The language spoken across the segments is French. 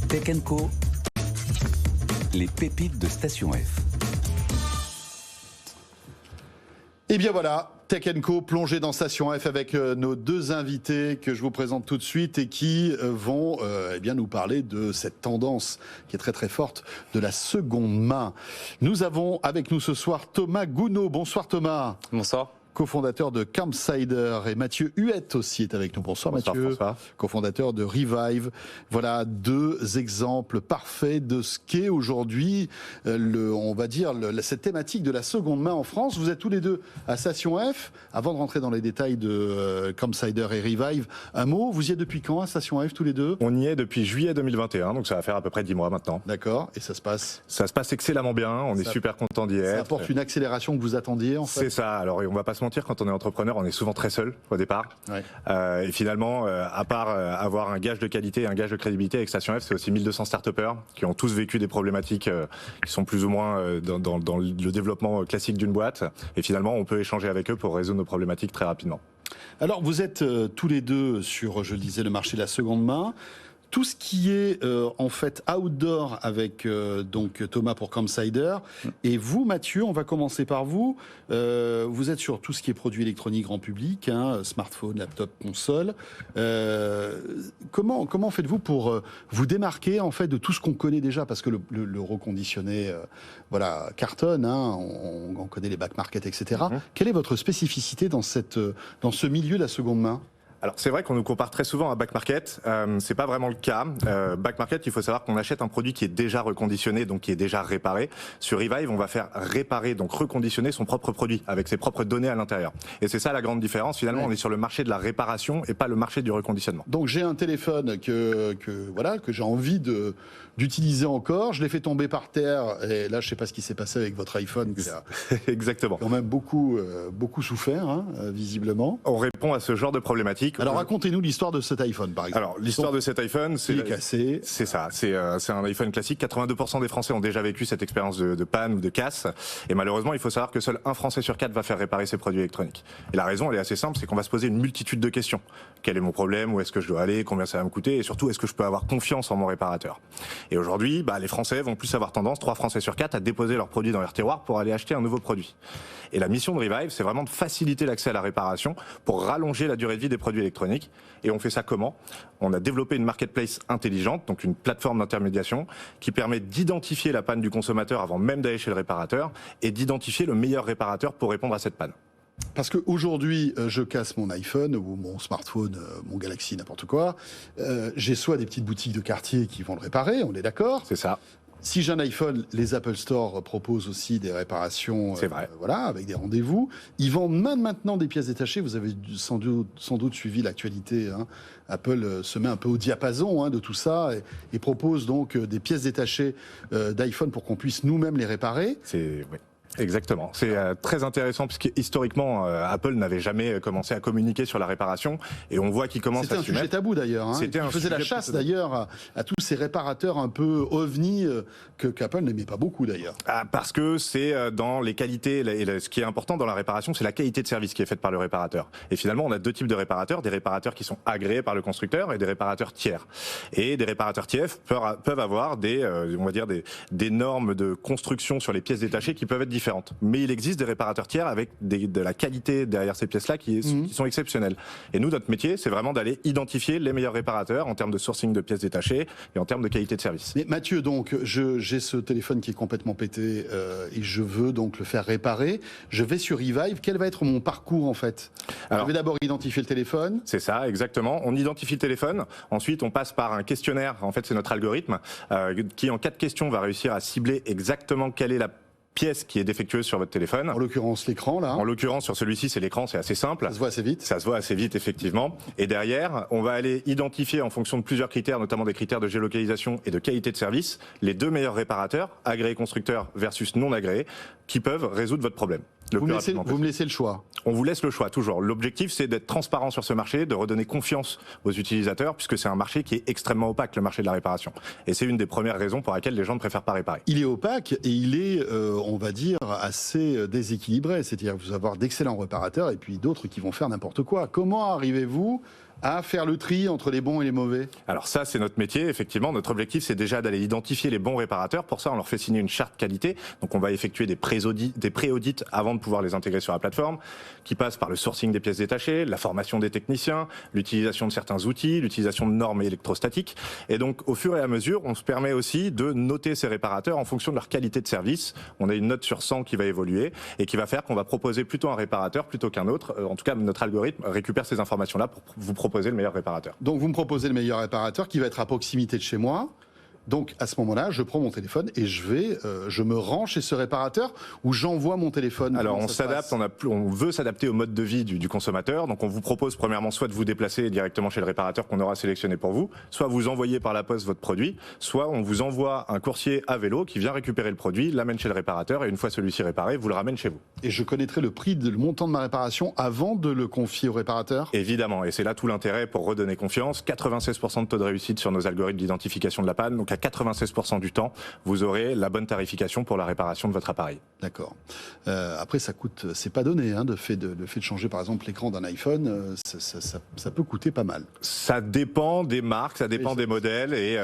Tech Co, les pépites de Station F. Et bien voilà, Tech Co plongé dans Station F avec nos deux invités que je vous présente tout de suite et qui vont nous parler de cette tendance qui est très très forte de la seconde main. Nous avons avec nous ce soir Thomas Gounod. Bonsoir Thomas. Bonsoir. Cofondateur de Campsider, et Mathieu Huette aussi est avec nous. Bonsoir Mathieu, bonsoir. Cofondateur de Revive. Voilà deux exemples parfaits de ce qu'est aujourd'hui, cette thématique de la seconde main en France. Vous êtes tous les deux à Station F. Avant de rentrer dans les détails de Campsider et Revive, un mot, vous y êtes depuis quand à Station F tous les deux? On y est depuis juillet 2021, donc ça va faire à peu près 10 mois maintenant. D'accord, et ça se passe? Ça se passe excellemment bien, on est super content d'y être. Ça apporte une accélération que vous attendiez en fait? C'est ça, alors on va pas se mentir, quand on est entrepreneur, on est souvent très seul au départ. Ouais. Et finalement, à part avoir un gage de qualité et un gage de crédibilité avec Station F, c'est aussi 1200 start-upers qui ont tous vécu des problématiques qui sont plus ou moins dans le développement classique d'une boîte. Et finalement, on peut échanger avec eux pour résoudre nos problématiques très rapidement. Alors, vous êtes tous les deux sur, je le disais, le marché de la seconde main. Tout ce qui est en fait outdoor avec donc Thomas pour Campsider et vous Mathieu, on va commencer par vous. Vous êtes sur tout ce qui est produits électroniques grand public, smartphone, laptop, console. Comment faites-vous pour vous démarquer en fait de tout ce qu'on connaît déjà, parce que le reconditionné cartonne, on connaît les back market, etc. Quelle est votre spécificité dans ce milieu de la seconde main? Alors c'est vrai qu'on nous compare très souvent à back market, c'est pas vraiment le cas. Back market, il faut savoir qu'on achète un produit qui est déjà reconditionné, donc qui est déjà réparé. Sur Revive, on va faire réparer, donc reconditionner son propre produit avec ses propres données à l'intérieur. Et c'est ça la grande différence. Finalement, on est sur le marché de la réparation et pas le marché du reconditionnement. Donc j'ai un téléphone que j'ai envie d'utiliser encore. Je l'ai fait tomber par terre et là je sais pas ce qui s'est passé avec votre iPhone. Qui a Exactement. Quand même beaucoup souffert, visiblement. On répond à ce genre de problématique. Alors racontez-nous l'histoire de cet iPhone, par exemple. Alors l'histoire de cet iPhone, il est cassé. C'est ça, c'est un iPhone classique. 82% des Français ont déjà vécu cette expérience de panne ou de casse. Et malheureusement, il faut savoir que seul un Français sur 4 va faire réparer ses produits électroniques. Et la raison, elle est assez simple, c'est qu'on va se poser une multitude de questions. Quel est mon problème? Où est-ce que je dois aller? Combien ça va me coûter? Et surtout, est-ce que je peux avoir confiance en mon réparateur? Et aujourd'hui, les Français vont plus avoir tendance, 3 Français sur 4, à déposer leurs produits dans leur tiroir pour aller acheter un nouveau produit. Et la mission de Revive, c'est vraiment de faciliter l'accès à la réparation pour rallonger la durée de vie des produits électroniques. Et on fait ça comment? On a développé une marketplace intelligente, donc une plateforme d'intermédiation qui permet d'identifier la panne du consommateur avant même d'aller chez le réparateur et d'identifier le meilleur réparateur pour répondre à cette panne. Parce qu'aujourd'hui, je casse mon iPhone ou mon smartphone, mon Galaxy, n'importe quoi. J'ai soit des petites boutiques de quartier qui vont le réparer, on est d'accord? C'est ça. Si j'ai un iPhone, les Apple Store proposent aussi des réparations, c'est vrai. Avec des rendez-vous. Ils vendent même maintenant des pièces détachées. Vous avez sans doute suivi l'actualité. Apple se met un peu au diapason de tout ça et propose donc des pièces détachées d'iPhone pour qu'on puisse nous-mêmes les réparer. Oui. Exactement. C'est très intéressant puisque historiquement, Apple n'avait jamais commencé à communiquer sur la réparation et on voit qu'il commence à C'était un sujet tabou d'ailleurs. Il faisait la chasse d'ailleurs à tous ces réparateurs un peu ovnis qu'Apple n'aimait pas beaucoup d'ailleurs. Parce que c'est dans les qualités, et ce qui est important dans la réparation, c'est la qualité de service qui est faite par le réparateur. Et finalement, on a deux types de réparateurs, des réparateurs qui sont agréés par le constructeur et des réparateurs tiers. Et des réparateurs tiers peuvent avoir des normes de construction sur les pièces détachées qui peuvent être différentes. Mais il existe des réparateurs tiers avec de la qualité derrière ces pièces-là qui sont exceptionnelles. Et nous, notre métier, c'est vraiment d'aller identifier les meilleurs réparateurs en termes de sourcing de pièces détachées et en termes de qualité de service. Mais Mathieu, donc, j'ai ce téléphone qui est complètement pété et je veux donc le faire réparer. Je vais sur Revive. Quel va être mon parcours en fait? Je vais d'abord identifier le téléphone. C'est ça, exactement. On identifie le téléphone. Ensuite, on passe par un questionnaire. En fait, c'est notre algorithme qui, en 4 questions, va réussir à cibler exactement quelle est la pièce qui est défectueuse sur votre téléphone. En l'occurrence, l'écran, là. En l'occurrence, sur celui-ci, c'est l'écran, c'est assez simple. Ça se voit assez vite. Ça se voit assez vite, effectivement. Et derrière, on va aller identifier, en fonction de plusieurs critères, notamment des critères de géolocalisation et de qualité de service, les 2 meilleurs réparateurs, agréés constructeurs versus non agréés, qui peuvent résoudre votre problème. Vous me laissez le choix. On vous laisse le choix, toujours. L'objectif, c'est d'être transparent sur ce marché, de redonner confiance aux utilisateurs, puisque c'est un marché qui est extrêmement opaque, le marché de la réparation. Et c'est une des premières raisons pour laquelle les gens ne préfèrent pas réparer. Il est opaque et il est, on va dire, assez déséquilibré. C'est-à-dire que vous allez avoir d'excellents réparateurs et puis d'autres qui vont faire n'importe quoi. Comment arrivez-vous à faire le tri entre les bons et les mauvais? Alors ça, c'est notre métier. Effectivement, notre objectif, c'est déjà d'aller identifier les bons réparateurs. Pour ça, on leur fait signer une charte qualité. Donc on va effectuer des pré-audits avant de pouvoir les intégrer sur la plateforme, qui passent par le sourcing des pièces détachées, la formation des techniciens, l'utilisation de certains outils, l'utilisation de normes électrostatiques. Et donc, au fur et à mesure, on se permet aussi de noter ces réparateurs en fonction de leur qualité de service. On a une note sur 100 qui va évoluer et qui va faire qu'on va proposer plutôt un réparateur plutôt qu'un autre. En tout cas, notre algorithme récupère ces informations-là pour vous proposer le meilleur réparateur. Donc vous me proposez le meilleur réparateur qui va être à proximité de chez moi. Donc à ce moment-là, je prends mon téléphone et je me rends chez ce réparateur ou j'envoie mon téléphone. Alors on s'adapte, on veut s'adapter au mode de vie du consommateur. Donc on vous propose premièrement soit de vous déplacer directement chez le réparateur qu'on aura sélectionné pour vous, soit vous envoyez par la poste votre produit, soit on vous envoie un coursier à vélo qui vient récupérer le produit, l'amène chez le réparateur et une fois celui-ci réparé, vous le ramène chez vous. Et je connaîtrai le prix, le montant de ma réparation avant de le confier au réparateur? Évidemment, et c'est là tout l'intérêt pour redonner confiance. 96% de taux de réussite sur nos algorithmes d'identification de la panne, donc à 96% du temps, vous aurez la bonne tarification pour la réparation de votre appareil. D'accord. Après, ça coûte, c'est pas donné, hein, le fait de changer par exemple l'écran d'un iPhone, ça peut coûter pas mal. Ça dépend des marques, ça dépend des modèles et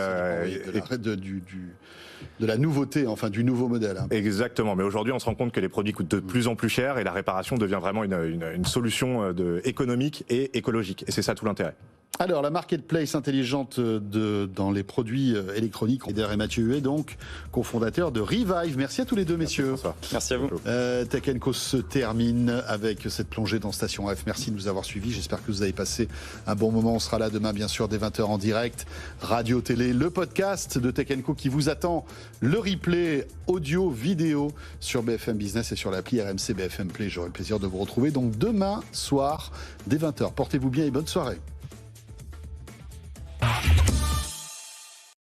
de la nouveauté, enfin du nouveau modèle. Hein. Exactement, mais aujourd'hui on se rend compte que les produits coûtent de plus en plus cher et la réparation devient vraiment une solution économique et écologique. Et c'est ça tout l'intérêt. Alors, la marketplace intelligente dans les produits électroniques. Eder et Mathieu Huet, donc, cofondateurs de Revive. Merci à tous les deux, messieurs. Merci à vous. Tech & Co se termine avec cette plongée dans Station F. Merci de nous avoir suivis. J'espère que vous avez passé un bon moment. On sera là demain, bien sûr, dès 20h en direct. Radio, télé, le podcast de Tech & Co qui vous attend. Le replay audio, vidéo sur BFM Business et sur l'appli RMC BFM Play. J'aurai le plaisir de vous retrouver donc demain soir dès 20h. Portez-vous bien et bonne soirée.